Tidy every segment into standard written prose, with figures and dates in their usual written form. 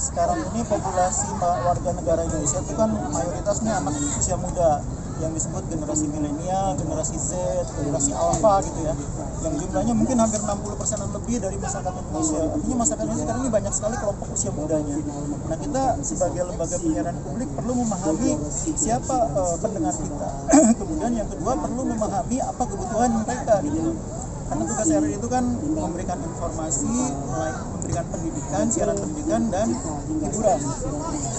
sekarang ini populasi warga negara Indonesia itu kan mayoritasnya anak usia muda yang disebut generasi milenial, generasi Z, generasi Alpha gitu ya, yang jumlahnya mungkin hampir 60%-an lebih dari masyarakat Indonesia. Artinya masyarakat Indonesia sekarang ini banyak sekali kelompok usia mudanya. Nah, kita sebagai lembaga penyiaran publik perlu memahami siapa pendengar kita. Kemudian yang kedua perlu memahami apa kebutuhan mereka gitu. Karena tugas RRI itu kan memberikan informasi, memberikan pendidikan, siaran pendidikan dan hiburan.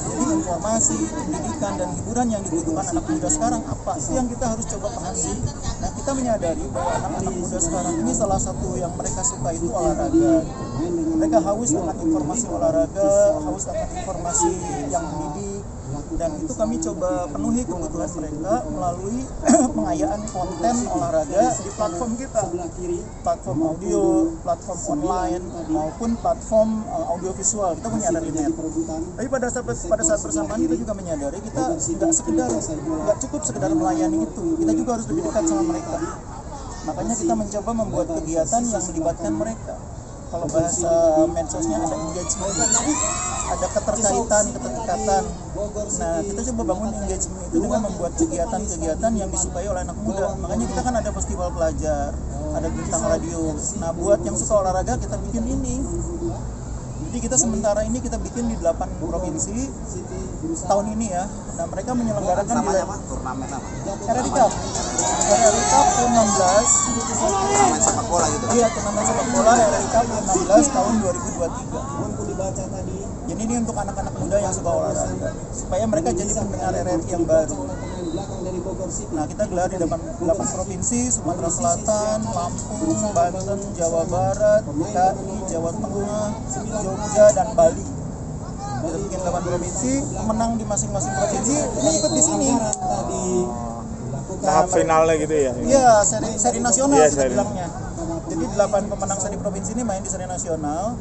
Jadi informasi, pendidikan dan hiburan yang dibutuhkan anak muda sekarang apa? Itu yang kita harus coba pahami. Nah, kita menyadari bahwa anak-anak muda sekarang ini salah satu yang mereka suka itu olahraga. Mereka haus dengan informasi olahraga, haus akan informasi yang mendidik. Dan itu kami coba penuhi kebutuhan mereka melalui pengayaan konten olahraga di platform kita, platform audio, platform online maupun platform audiovisual. Kita punya RRI.net. Tapi pada saat bersamaan kita juga menyadari kita nggak cukup sekedar melayani itu, kita juga harus lebih dekat sama mereka. Makanya kita mencoba membuat kegiatan yang melibatkan mereka. Kalau bahasa medsosnya ada engagement, ada keterkaitan, keterikatan. Nah, kita coba bangun engagement itu dengan membuat kegiatan-kegiatan yang disukai oleh anak muda. Makanya kita kan ada festival pelajar, ada bintang radio. Nah, buat yang suka olahraga kita bikin ini. Jadi kita sementara ini kita bikin di 8 provinsi tahun ini ya. Nah, mereka menyelenggarakan di turnamen apa? RRI Cup. RRI Cup U16. Turnamen sepak bola gitu. Iya, turnamen sepak bola RRI Cup U16 tahun 2023. Jadi ini untuk anak-anak muda yang suka olahraga, supaya mereka jadi pendengar RRI yang baru. Nah, kita gelar di 8 provinsi, Sumatera Selatan, Lampung, Banten, Jawa Barat, DKI, Jawa Tengah, Jogja, dan Bali. Kita bikin 8 provinsi, pemenang di masing-masing provinsi ini ikut di sini. Tahap finalnya gitu ya? Iya, seri nasional ya, kita bilangnya. Jadi 8 pemenang seri provinsi ini main di seri nasional.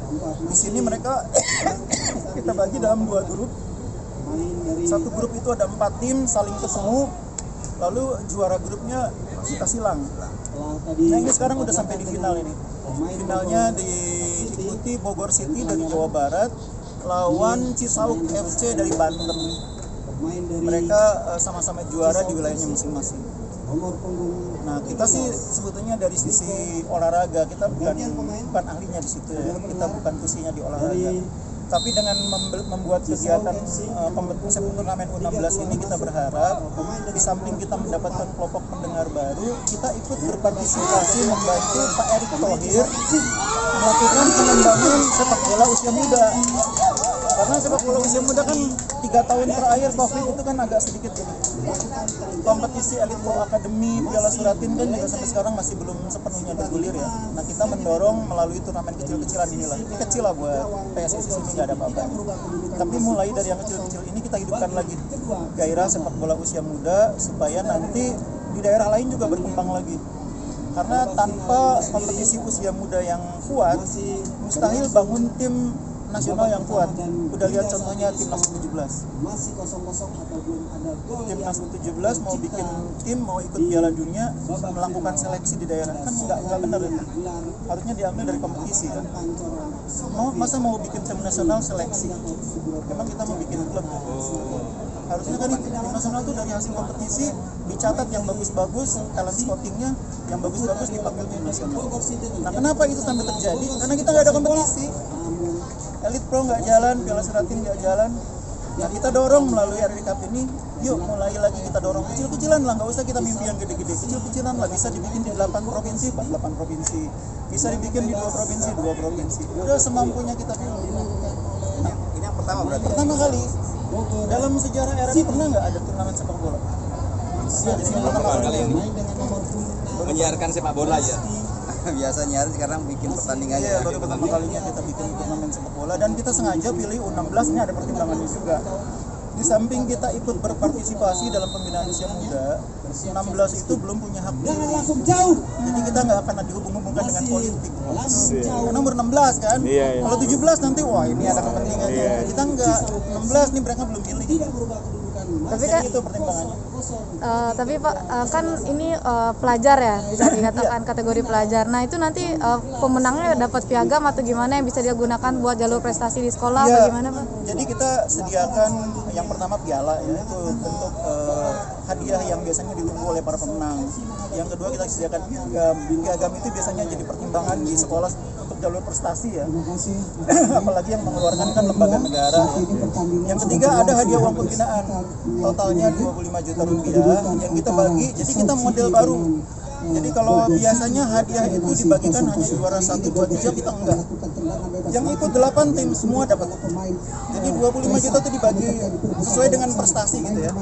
Di sini mereka kita bagi dalam 2 grup. Satu grup itu ada 4 tim saling ketemu. Lalu juara grupnya kita silang. Nah, ini sekarang udah sampai di final ini. Finalnya diikuti Bogor City dari Jawa Barat lawan Cisauk FC dari Banten. Mereka sama-sama juara di wilayahnya masing-masing. Nah, kita sih sebetulnya dari sisi olahraga kita bukan ahlinya di situ ya. Kita bukan tusinya di olahraga. Tapi dengan membuat kegiatan kompetisi turnamen U16 ini kita berharap di samping kita mendapatkan kelompok pendengar baru, kita ikut berpartisipasi membantu Pak Erick Thohir melakukan pengembangan sepak bola usia muda. Karena sepak bola usia muda kan 3 tahun terakhir COVID itu kan agak sedikit jadi kompetisi Elite Pro Academy, Piala Suratin kan juga sampai sekarang masih belum sepenuhnya bergulir ya. Nah, kita mendorong melalui turnamen kecil-kecilan inilah. Ini kecil lah buat PSSI sini, nggak ada apa-apa. Tapi mulai dari yang kecil-kecil ini kita hidupkan lagi gairah sepak bola usia muda supaya nanti di daerah lain juga berkembang lagi. Karena tanpa kompetisi usia muda yang kuat, mustahil bangun tim nasional yang kuat. Udah lihat contohnya timnas U17. Timnas U17 mau bikin tim, mau ikut Piala Dunia, melakukan seleksi di daerah kan nggak benar ya. Harusnya diambil dari kompetisi kan. Masa mau bikin tim nasional seleksi? Memang kita mau bikin klub. Harusnya kan tim nasional itu dari hasil kompetisi dicatat yang bagus-bagus, talent scoutingnya yang bagus-bagus dipanggil tim nasional. Nah, kenapa itu sampai terjadi? Karena kita nggak ada kompetisi. Elite Pro nggak jalan, Piala Suratin nggak jalan. Nah, kita dorong melalui RRI Cup ini, yuk mulai lagi kita dorong kecil-kecilan lah, nggak usah kita mimpi yang gede-gede, kecil-kecilan lah, bisa dibikin di 8 provinsi, 8 provinsi, bisa dibikin di 2 provinsi, 2 provinsi, udah semampunya kita pilih. Nah, ini yang pertama berarti? Pertama kali, dalam sejarah RRI pernah nggak ada turnamen sepak bola? Ya, di sini pertama kali ini. Menyiarkan sepak bola ya? Biasa nyiarin, sekarang bikin pertandingannya. Iya, baru pertama kalinya kita bikin turnamen sepak bola dan kita sengaja pilih U16, ini ada pertimbangannya juga. Di samping kita ikut berpartisipasi dalam pembinaan usia muda, 16 itu belum punya hak pilih. Jadi kita nggak akan dihubung-hubungkan dengan politik. Karena umur 16 kan. Kalau 17 nanti wah ini ada kepentingannya. Kita nggak, 16 nih mereka belum pilih. Tapi kan itu pertimbangannya. Tapi Pak, kan ini pelajar ya, bisa dikatakan kategori pelajar. Nah itu nanti pemenangnya dapat piagam atau gimana yang bisa dia gunakan buat jalur prestasi di sekolah, Iya. bagaimana Pak? Jadi kita sediakan yang pertama piala ya, itu bentuk hadiah yang biasanya ditunggu oleh para pemenang. Yang kedua kita sediakan piagam. Piagam itu biasanya jadi pertimbangan di sekolah untuk jalur prestasi ya. Apalagi yang mengeluarkan kan lembaga negara ya. Yang ketiga ada hadiah uang pembinaan. Totalnya 25 juta rupiah yang kita bagi. Jadi kita model baru. Jadi kalau biasanya hadiah itu dibagikan hanya juara 1, 2, 3, kita enggak. Yang ikut 8 tim semua dapat. Jadi 25 juta itu dibagi sesuai dengan prestasi gitu ya.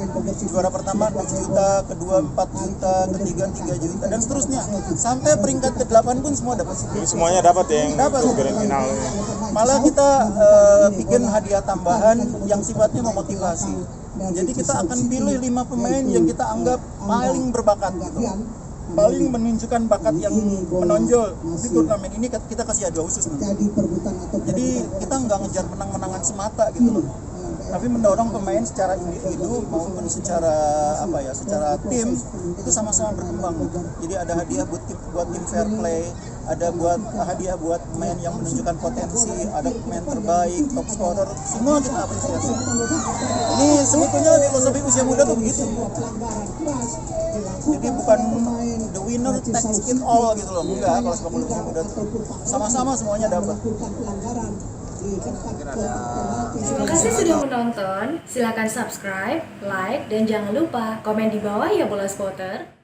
Juara pertama 6 juta, kedua 4 juta, ketiga 3 juta dan seterusnya. Sampai peringkat ke-8 pun semua dapat. Jadi semuanya dapat ya yang Dapat. untuk grand final. Malah kita bikin hadiah tambahan yang sifatnya memotivasi. Jadi kita akan pilih 5 pemain yang kita anggap paling berbakat gitu. Paling menunjukkan bakat yang menonjol di turnamen ini kita kasih hadiah khusus nanti. Jadi kita nggak ngejar menang-menangan semata gitu loh, tapi mendorong pemain secara individu maupun secara secara tim itu sama-sama berkembang. Jadi ada hadiah buat tim fair play, ada hadiah buat pemain yang menunjukkan potensi, ada pemain terbaik, top scorer, semua kita apresiasi. Ini sebetulnya filosofi usia muda tuh begitu. Jadi bukan the winner takes it all gitu loh, enggak. Kalau sepak bola usia muda tuh sama-sama semuanya dapat. Terima kasih sudah menonton. Silakan subscribe, like, dan jangan lupa komen di bawah ya bola spotter.